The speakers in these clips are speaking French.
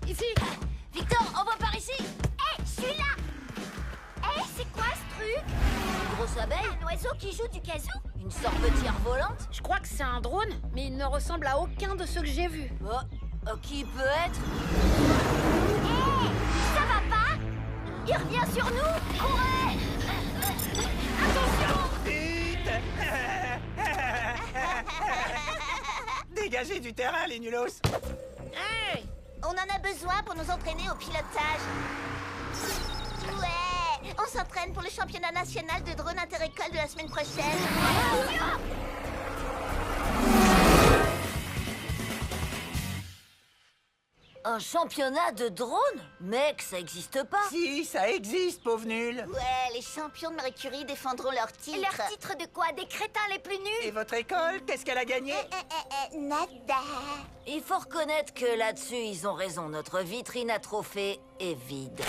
ici. Victor, envoie par ici. Hé, je suis là. Hé, c'est quoi ce truc? Une grosse abeille? Un oiseau qui joue du kazoo? Une sorte de tire volante? Je crois que c'est un drone, mais il ne ressemble à aucun de ceux que j'ai vus. Qui peut être? Hé, ça va pas? Il revient sur nous. Courez! Attention! Vite. Dégagez du terrain, les nulos. Hey! On en a besoin pour nous entraîner au pilotage. Ouais, on s'entraîne pour le championnat national de drone interécole de la semaine prochaine. Un championnat de drones? Mec, ça existe pas. Si, ça existe, pauvre nul. Ouais, les champions de Marie Curie défendront leur titre. Leur titre de quoi? Des crétins les plus nuls? Et votre école, qu'est-ce qu'elle a gagné? Nada. Il faut reconnaître que là-dessus, ils ont raison. Notre vitrine à trophées est vide.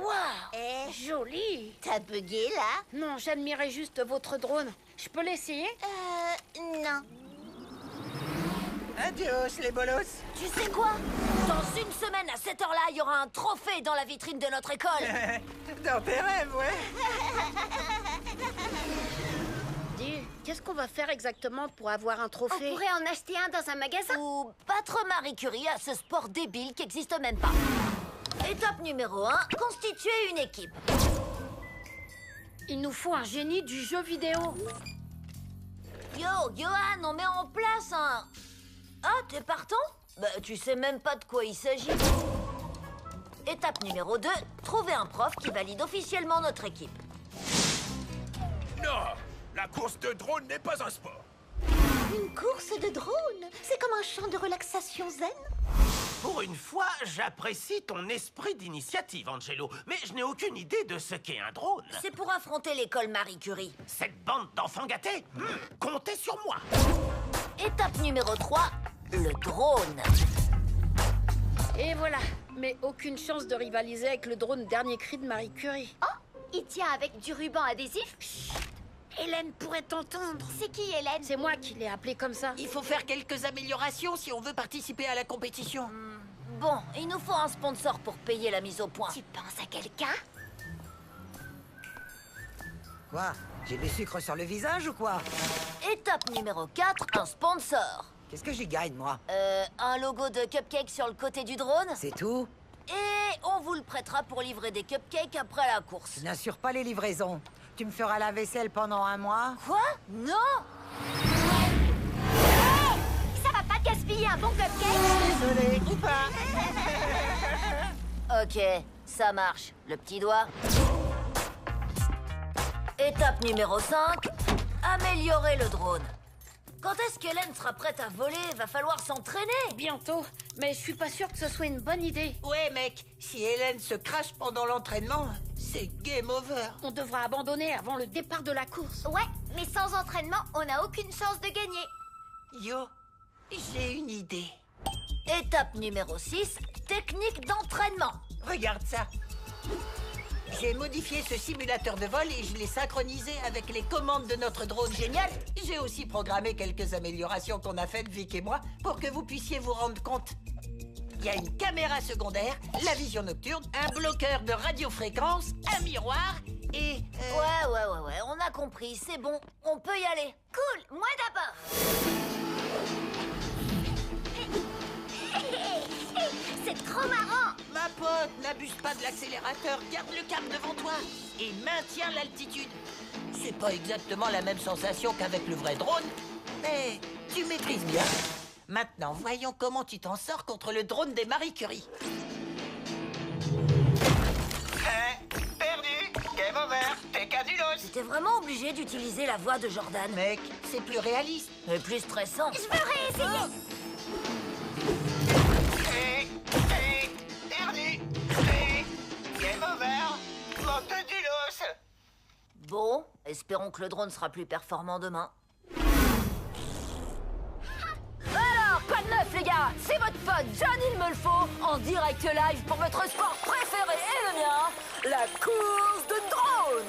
Waouh! Joli! T'as bugué, là? Non, j'admirais juste votre drone. Je peux l'essayer? Non. Adios, les bolos. Tu sais quoi? Dans une semaine, à cette heure-là, il y aura un trophée dans la vitrine de notre école. Dans tes rêves, ouais. Dis, qu'est-ce qu'on va faire exactement pour avoir un trophée? On pourrait en acheter un dans un magasin. Ou battre Marie Curie à ce sport débile qui n'existe même pas. Étape numéro 1, constituer une équipe. Il nous faut un génie du jeu vidéo. Yo, Johan, on met en place un... Ah, t'es partant? Bah, tu sais même pas de quoi il s'agit. Étape numéro 2, trouver un prof qui valide officiellement notre équipe. Non, la course de drone n'est pas un sport. Une course de drone? C'est comme un champ de relaxation zen? Pour une fois, j'apprécie ton esprit d'initiative, Angelo, mais je n'ai aucune idée de ce qu'est un drone. C'est pour affronter l'école Marie Curie. Cette bande d'enfants gâtés, comptez sur moi. Étape numéro 3, le drone. Et voilà. Mais aucune chance de rivaliser avec le drone dernier cri de Marie Curie. Oh, il tient avec du ruban adhésif? Hélène pourrait t'entendre. C'est qui, Hélène? C'est moi qui l'ai appelée comme ça. Il faut faire quelques améliorations si on veut participer à la compétition. Bon, il nous faut un sponsor pour payer la mise au point. Tu penses à quelqu'un? Quoi? J'ai du sucre sur le visage ou quoi? Étape numéro 4, un sponsor. Qu'est-ce que j'y gagne, moi? Un logo de cupcake sur le côté du drone. C'est tout? Et on vous le prêtera pour livrer des cupcakes après la course. Je n'assure pas les livraisons. Tu me feras la vaisselle pendant un mois? Quoi? Non! Ça va pas gaspiller un bon cupcake? Désolé, ou pas. Ok, ça marche. Le petit doigt. Étape numéro 5, améliorer le drone. Quand est-ce qu'Hélène sera prête à voler? Va falloir s'entraîner. Bientôt. Mais je suis pas sûre que ce soit une bonne idée. Ouais, mec, si Hélène se crache pendant l'entraînement, c'est game over. On devra abandonner avant le départ de la course. Ouais, mais sans entraînement, on n'a aucune chance de gagner. Yo, j'ai une idée. Étape numéro 6, technique d'entraînement. Regarde ça. J'ai modifié ce simulateur de vol et je l'ai synchronisé avec les commandes de notre drone génial. J'ai aussi programmé quelques améliorations qu'on a faites, Vic et moi, pour que vous puissiez vous rendre compte. Il y a une caméra secondaire, la vision nocturne, un bloqueur de radiofréquence, un miroir et... Ouais, on a compris, c'est bon, on peut y aller. Cool, moi d'abord. C'est trop marrant. Ma pote, n'abuse pas de l'accélérateur, garde le cap devant toi et maintiens l'altitude. C'est pas exactement la même sensation qu'avec le vrai drone, mais tu maîtrises bien. Maintenant, voyons comment tu t'en sors contre le drone des Marie Curie. Perdu. Game over. T'es cadulos. T'es vraiment obligé d'utiliser la voix de Jordan. Mec, c'est plus réaliste. Mais plus stressant. Je veux réessayer. Perdu. Game over. Montedulos. Bon, espérons que le drone sera plus performant demain. Alors, quoi de neuf les gars? C'est votre pote John Il Me Le Faut en direct live pour votre sport préféré et le mien, la course de drone.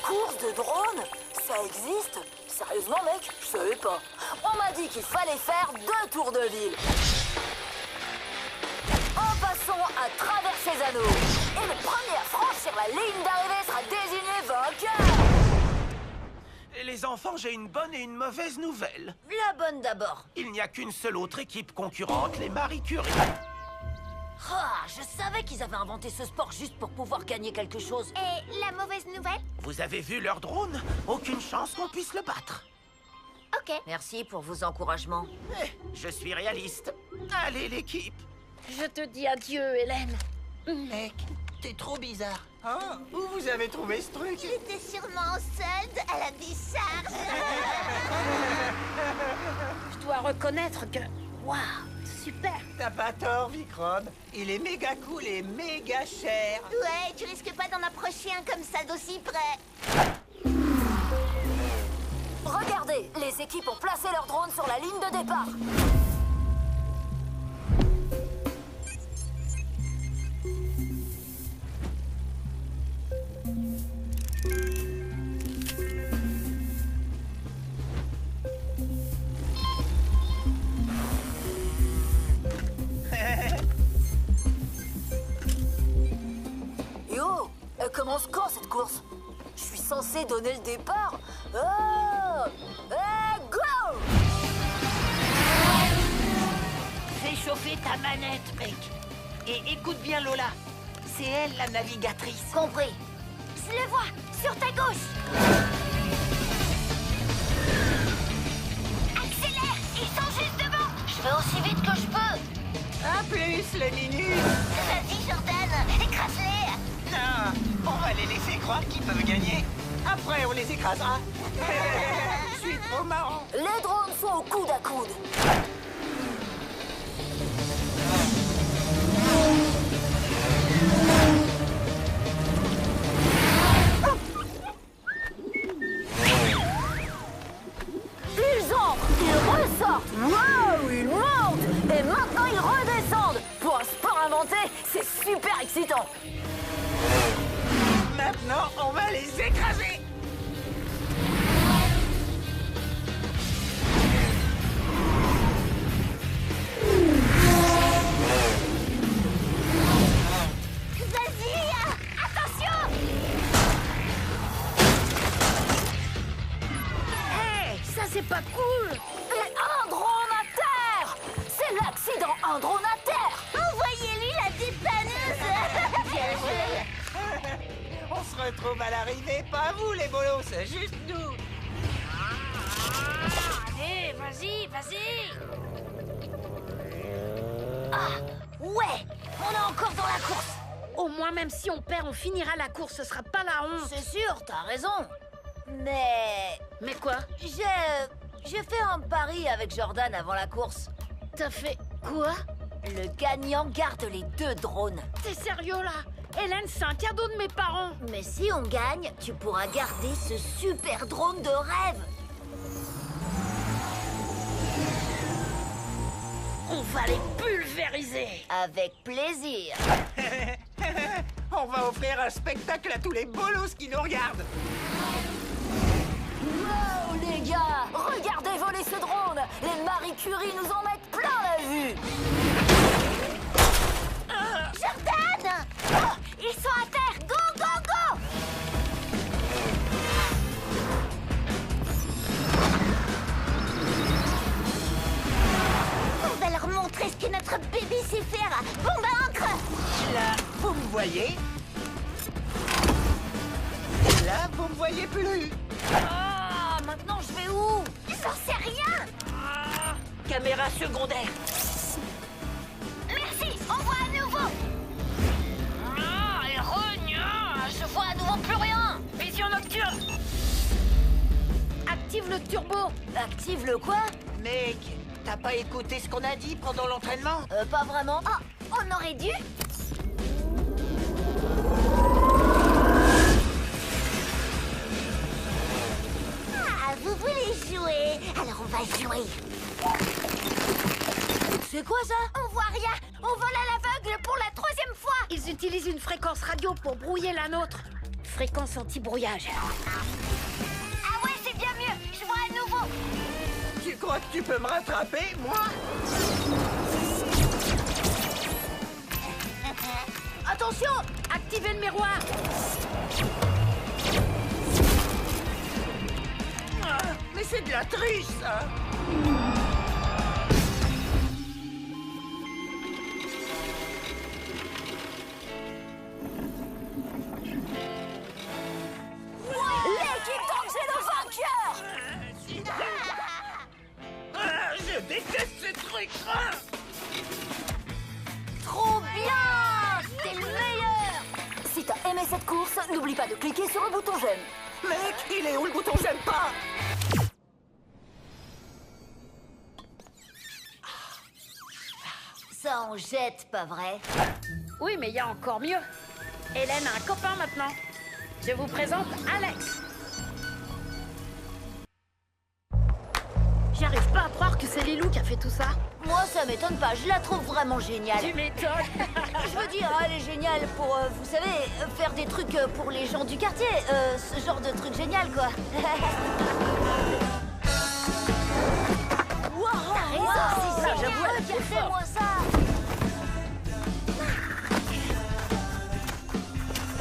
Course de drone? Ça existe? Sérieusement mec? Je savais pas. on m'a dit qu'il fallait faire 2 tours de ville. En passant à travers ces anneaux. Et le premier à franchir la ligne d'arrivée sera désigné vainqueur. Les enfants, j'ai une bonne et une mauvaise nouvelle. La bonne d'abord. Il n'y a qu'une seule autre équipe concurrente, les Marie Curie. Ah, je savais qu'ils avaient inventé ce sport juste pour pouvoir gagner quelque chose. Et la mauvaise nouvelle? Vous avez vu leur drone? Aucune chance qu'on puisse le battre. Ok. Merci pour vos encouragements. Je suis réaliste. Allez, l'équipe. Je te dis adieu, Hélène. Mec, t'es trop bizarre. Ah, où vous avez trouvé ce truc? J'étais sûrement en solde à la décharge. Je dois reconnaître que... Waouh, super. T'as pas tort, Vicron. Il est méga cool et méga cher. Ouais, tu risques pas d'en approcher un comme ça d'aussi près. Regardez, les équipes ont placé leur drone sur la ligne de départ. Yo, elle commence quand cette course? Je suis censé donner le départ. Oh, go! Fais chauffer ta manette, mec. Et écoute bien Lola. C'est elle la navigatrice. Compris. Je le vois, sur ta gauche. Accélère, ils sont juste devant. Je vais aussi vite que je peux. À plus, les minus. Vas-y, Jordan, écrase-les. Non, on va les laisser croire qu'ils peuvent gagner. Après, on les écrasera. Je suis trop marrant. Les drones sont au coude à coude. Ils entrent, ils ressortent, wow, ils montent, et maintenant ils redescendent. Pour un sport inventé, c'est super excitant. Maintenant, on va les écraser. Vas-y, attention. Hey, ça c'est pas cool. Et un drone à terre. C'est l'accident, un drone à terre. Envoyez-lui la dépanneuse. Bien joué. On se retrouve à l'arrivée, pas vous les bolos, c'est juste nous. Allez, vas-y, vas-y. Ouais, on est encore dans la course. Au moins, même si on perd, on finira la course. Ce sera pas la honte. C'est sûr, t'as raison. Mais Mais quoi? j'ai fait un pari avec Jordan avant la course. T'as fait quoi? Le gagnant garde les 2 drones. T'es sérieux là? Hélène, c'est un cadeau de mes parents. Mais si on gagne, tu pourras garder ce super drone de rêve. On va les pulvériser. Avec plaisir. On va offrir un spectacle à tous les bolos qui nous regardent. Wow, les gars, regardez voler ce drone. Les Marie Curie nous en mettent plein la vue. Jordan. Oh, ils sont à terre. Go, go, go. On va leur montrer ce que notre bébé sait faire. Bombe à encre. Là, vous me voyez. Là, vous me voyez plus. Ah, maintenant je vais où? J'en sais rien. Caméra secondaire. Merci, on voit à nouveau. Je vois à nouveau plus rien. Vision nocturne. Active le turbo. Active le quoi? Mec, t'as pas écouté ce qu'on a dit pendant l'entraînement? Pas vraiment. Oh, on aurait dû. Ah, vous voulez jouer? Alors on va jouer. C'est quoi ça? On voit rien. On vole à l'aveugle pour la 3e fois. Ils utilisent une fréquence radio pour brouiller la nôtre. Fréquence anti-brouillage. Ah ouais, c'est bien mieux. Je vois à nouveau. Tu crois que tu peux me rattraper, moi? Attention! Activez le miroir! Ah, mais c'est de la triche, ça! L'équipe d'Angelo vainqueur! Ah, je déteste ce truc! Ah. Trop bien! T'es le meilleur! Si t'as aimé cette course, n'oublie pas de cliquer sur le bouton j'aime. Mec, il est où le bouton j'aime pas? Ça en jette, pas vrai? Oui, mais il y a encore mieux. Hélène a un copain maintenant. Je vous présente Alex. J'arrive pas à croire que c'est Lilou qui a fait tout ça. Moi, ça m'étonne pas, je la trouve vraiment géniale. Tu m'étonnes. Je veux dire, elle est géniale pour, vous savez, faire des trucs pour les gens du quartier. Ce genre de truc génial, quoi. T'as raison, c'est ça, génial. j'avoue, elle est trop Regardez-moi ça.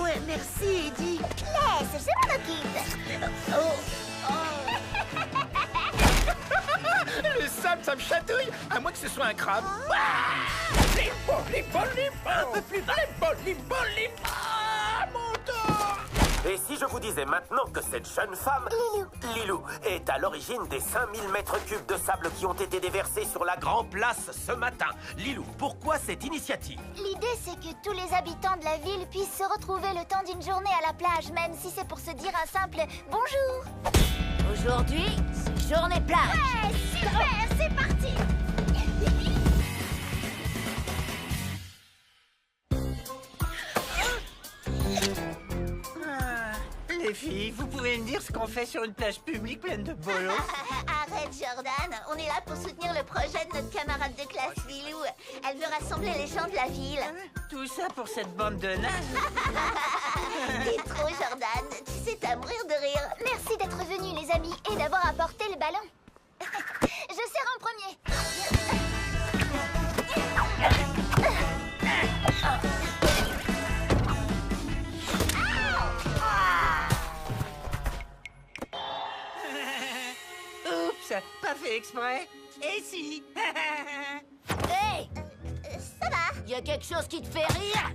Ouais, merci, Eddie. Laisse, je m'en occupe. Le sable, ça me chatouille, à moins que ce soit un crabe. Ah, les balles, les balles, les balles. Un peu plus bas. Les balles, les balles, les balles. Ah, mon dos. Et si je vous disais maintenant que cette jeune femme, Lilou, est à l'origine des 5000 mètres cubes de sable qui ont été déversés sur la Grand Place ce matin? Lilou, pourquoi cette initiative? L'idée, c'est que tous les habitants de la ville puissent se retrouver le temps d'une journée à la plage, même si c'est pour se dire un simple bonjour. Aujourd'hui, c'est journée plage. Ouais, super, c'est parti. Les filles, vous pouvez me dire ce qu'on fait sur une plage publique pleine de bolos? Arrête, Jordan. On est là pour soutenir le projet de notre camarade de classe, Lilou. Elle veut rassembler les gens de la ville. Tout ça pour cette bande de nazes? T'es trop, Jordan. Tu sais, t'as mourir de rire. Merci d'être venus, les amis, et d'avoir apporté le ballon. Je sers en premier. Oups, pas fait exprès. Et si? Hey, Ça va? y a quelque chose qui te fait rire?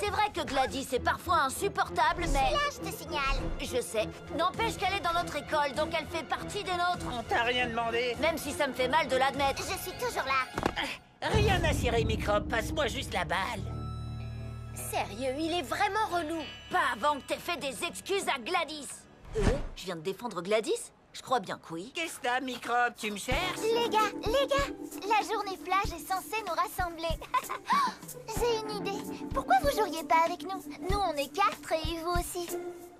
C'est vrai que Gladys est parfois insupportable, mais... Là, je te signale. Je sais. N'empêche qu'elle est dans notre école, donc elle fait partie des nôtres. On t'a rien demandé? Même si ça me fait mal de l'admettre. Je suis toujours là. Rien à cirer, microbe. Passe-moi juste la balle. Sérieux, il est vraiment relou. Pas avant que t'aies fait des excuses à Gladys. Je viens de défendre Gladys? Je crois bien que oui. Qu'est-ce que t'as, microbe? Tu me cherches? Les gars, la journée plage est censée nous rassembler. J'ai une idée. Pourquoi vous joueriez pas avec nous? Nous, on est 4 et vous aussi.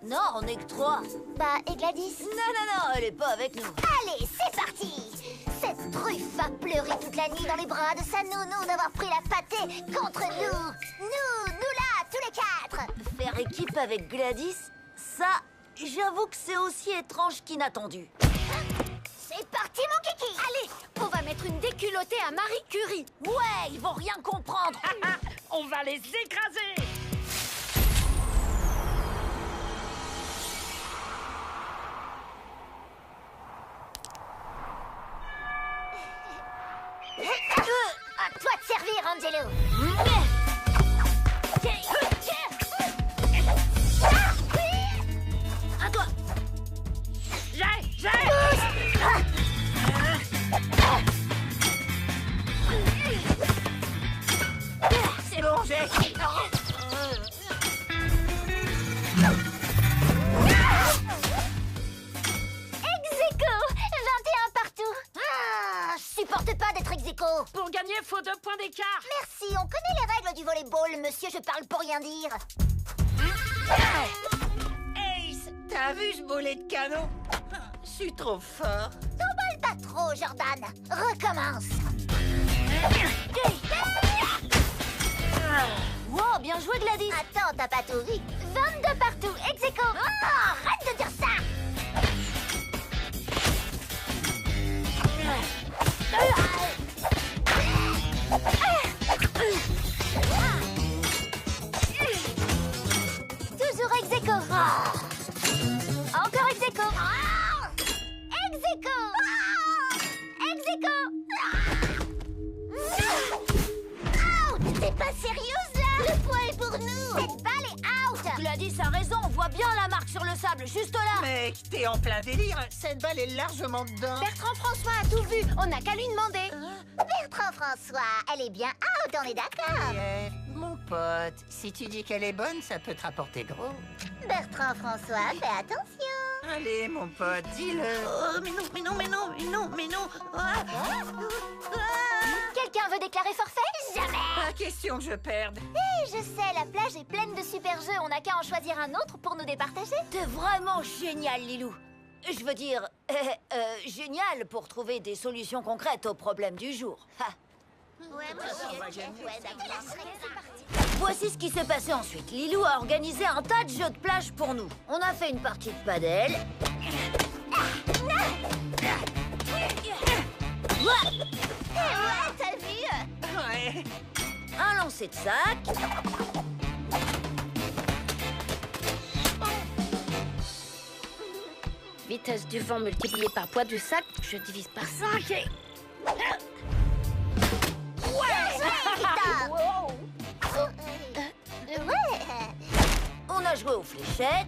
Non, on est que 3. Bah, et Gladys? Non, elle est pas avec nous. Allez, c'est parti! Cette truffe a pleuré toute la nuit dans les bras de sa nounou d'avoir pris la pâtée contre nous. Nous là, tous les 4. Faire équipe avec Gladys, ça, j'avoue que c'est aussi étrange qu'inattendu. C'est parti, mon kiki! Allez, on va mettre une déculottée à Marie Curie. Ouais, ils vont rien comprendre. On va les écraser. À toi de servir, Angelo. À toi. J'ai. C'est bon, j'ai... Ex-aequo, 21 partout. Je supporte pas d'être ex-aequo. Pour gagner, faut 2 points d'écart. Merci, on connaît les règles du volleyball, monsieur, je parle pour rien dire. Ace, t'as vu ce boulet de canon? Je suis trop fort. T'emballes pas trop, Jordan. Recommence. Wow, bien joué Gladys. Attends, t'as pas tout vu. 22 partout, ex-aequo. Arrête de dire ça. Ex-aequo. Ex-aequo. Ex-aequo. Ouch! T'es pas sérieuse là? Le point est pour nous. Cette balle est out. Gladys a raison, on voit bien la marque sur le sable, juste là. Mec, t'es en plein délire. Cette balle est largement dedans. Bertrand François a tout vu. On n'a qu'à lui demander. Bertrand François, elle est bien out, on est d'accord. Mon pote, si tu dis qu'elle est bonne, ça peut te rapporter gros. Bertrand François, fais attention. Allez, mon pote, dis-le. Oh, mais non, mais non, mais non, mais non, mais non. Ah. Quelqu'un veut déclarer forfait? Jamais. Pas question que je perde. Je sais, la plage est pleine de super jeux. On n'a qu'à en choisir un autre pour nous départager. T'es vraiment génial, Lilou. Je veux dire, génial pour trouver des solutions concrètes aux problèmes du jour. Ha. Ouais, moi je Voici ce qui s'est passé ensuite. Lilou a organisé un tas de jeux de plage pour nous. On a fait une partie de padel. Ouais, t'as vu? Ouais. Un lancer de sac. Vitesse du vent multipliée par poids du sac, je divise par 5 et... Ouais. On a joué aux fléchettes.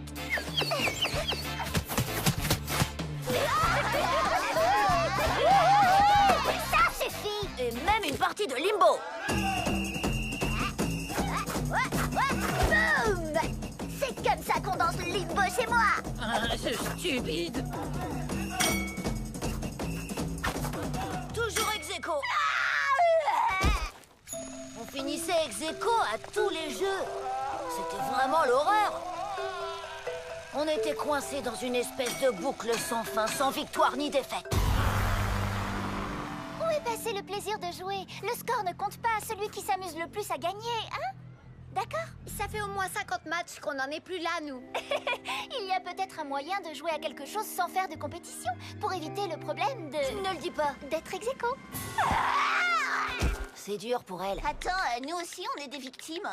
Ça suffit. Et même une partie de limbo. Boum. C'est comme ça qu'on danse le limbo chez moi. C'est stupide. Toujours ex-aequo. On finissait ex-aequo à tous les jeux. C'était vraiment l'horreur. On était coincés dans une espèce de boucle sans fin, sans victoire ni défaite. Où est passé le plaisir de jouer? Le score ne compte pas. Celui qui s'amuse le plus a gagné, hein? D'accord? Ça fait au moins 50 matchs qu'on n'en est plus là, nous. Il y a peut-être un moyen de jouer à quelque chose sans faire de compétition pour éviter le problème de... Ne le dis pas. d'être ex-aequo. C'est dur pour elle. Attends, nous aussi on est des victimes.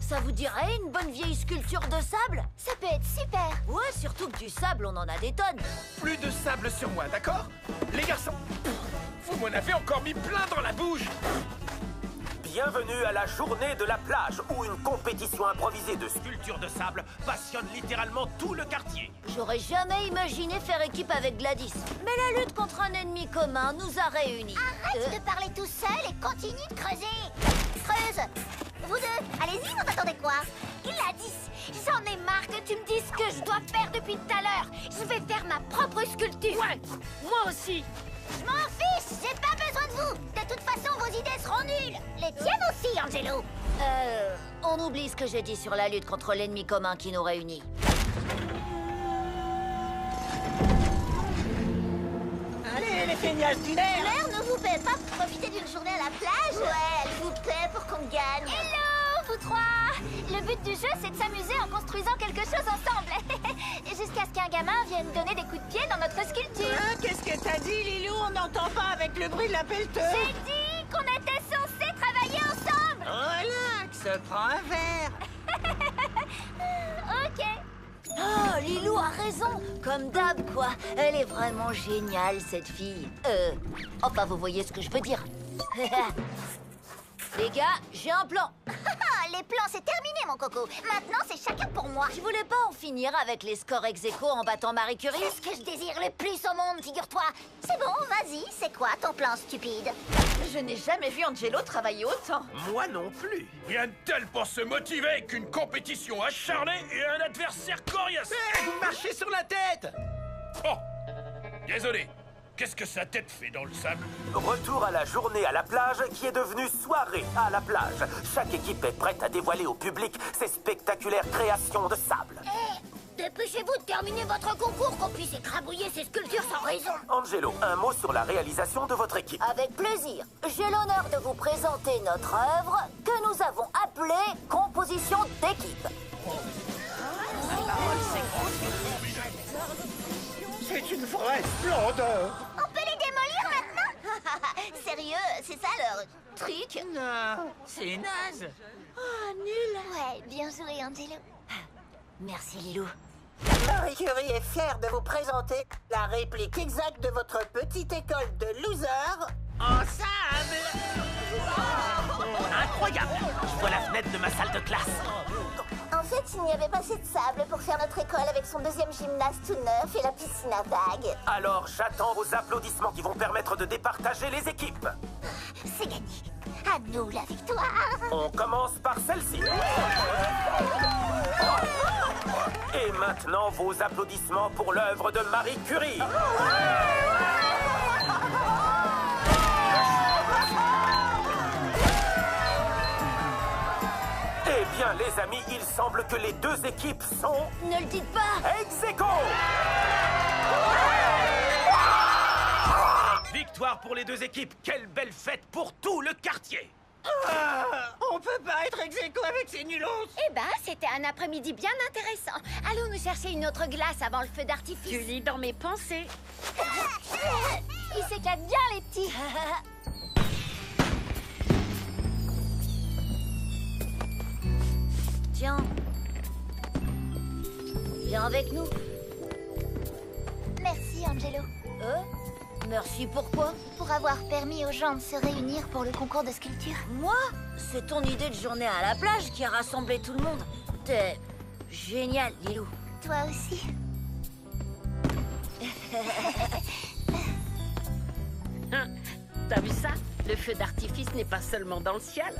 Ça vous dirait une bonne vieille sculpture de sable? Ça peut être super. Ouais, surtout que du sable, on en a des tonnes. Plus de sable sur moi, d'accord? Les garçons, vous m'en avez encore mis plein dans la bouche. Bienvenue à la journée de la plage, où une compétition improvisée de sculpture de sable passionne littéralement tout le quartier. J'aurais jamais imaginé faire équipe avec Gladys. Mais la lutte contre un ennemi commun nous a réunis. Arrête de parler tout seul et continue de creuser. Creuse. Vous deux, allez-y, vous attendez quoi? Gladys, j'en ai marre que tu me dises ce que je dois faire depuis tout à l'heure. Je vais faire ma propre sculpture. Ouais, moi aussi. Je m'en fiche, j'ai pas besoin de vous. De toute façon, vos idées seront nulles. Les tiennes aussi, Angelo. On oublie ce que j'ai dit sur la lutte contre l'ennemi commun qui nous réunit. Allez, les feignasses du nerf. L'air ne vous paie pas pour profiter d'une journée à la plage? Ouais, elle vous paie pour qu'on gagne. Hello, vous trois. Le but du jeu, c'est de s'amuser en construisant quelque chose ensemble. Jusqu'à ce qu'un gamin vienne donner des coups de pied dans notre sculpture. Hein, qu'est-ce que t'as dit, Lilou? On n'entend pas avec le bruit de la pelleteuse. J'ai dit qu'on était censés travailler ensemble. Relax, prends un verre. Ok. Oh, Lilou a raison. Comme d'hab, quoi. Elle est vraiment géniale, cette fille. Enfin, vous voyez ce que je veux dire. Les gars, j'ai un plan. Les plans, c'est terminé, mon coco. Maintenant, c'est chacun pour moi. Je voulais pas en finir avec les scores ex-aequo en battant Marie Curie. C'est ce que je désire le plus au monde, figure-toi. C'est bon, vas-y, c'est quoi ton plan stupide? Je n'ai jamais vu Angelo travailler autant. Moi non plus. Rien de tel pour se motiver qu'une compétition acharnée et un adversaire coriace. Vous marchez sur la tête. Oh, désolé. Qu'est-ce que sa tête fait dans le sable? Retour à la journée à la plage qui est devenue soirée à la plage. Chaque équipe est prête à dévoiler au public ses spectaculaires créations de sable. Dépêchez-vous de terminer votre concours, qu'on puisse écrabouiller ces sculptures sans raison. Angelo, un mot sur la réalisation de votre équipe. Avec plaisir. J'ai l'honneur de vous présenter notre œuvre que nous avons appelée Composition d'équipe. C'est une vraie splendeur. On peut les démolir maintenant? Sérieux, c'est ça leur truc? Non, c'est naze. Oh, nul. Ouais, bien joué, Angelo. Merci, Lilou. Ah, Marie Curie est fière de vous présenter la réplique exacte de votre petite école de losers. En sable. Incroyable! Je vois la fenêtre de ma salle de classe. En fait, il n'y avait pas assez de sable pour faire notre école avec son deuxième gymnase tout neuf et la piscine à vagues. Alors j'attends vos applaudissements qui vont permettre de départager les équipes. C'est gagné. À nous la victoire. On commence par celle-ci. Et maintenant, vos applaudissements pour l'œuvre de Marie Curie. Eh bien, les amis, il semble que les deux équipes sont... Ne le dites pas. ex-aequo. Victoire pour les deux équipes. Quelle belle fête pour tout le quartier. On peut pas être ex-aequo avec ces nulos. Eh ben, c'était un après-midi bien intéressant. Allons nous chercher une autre glace avant le feu d'artifice. Tu lis dans mes pensées. Ils s'éclatent bien, les petits. Tiens. Viens avec nous. Merci, Angelo. Merci pourquoi? Pour avoir permis aux gens de se réunir pour le concours de sculpture. Moi? C'est ton idée de journée à la plage qui a rassemblé tout le monde. T'es génial, Lilou. Toi aussi. Hein, t'as vu ça? Le feu d'artifice n'est pas seulement dans le ciel.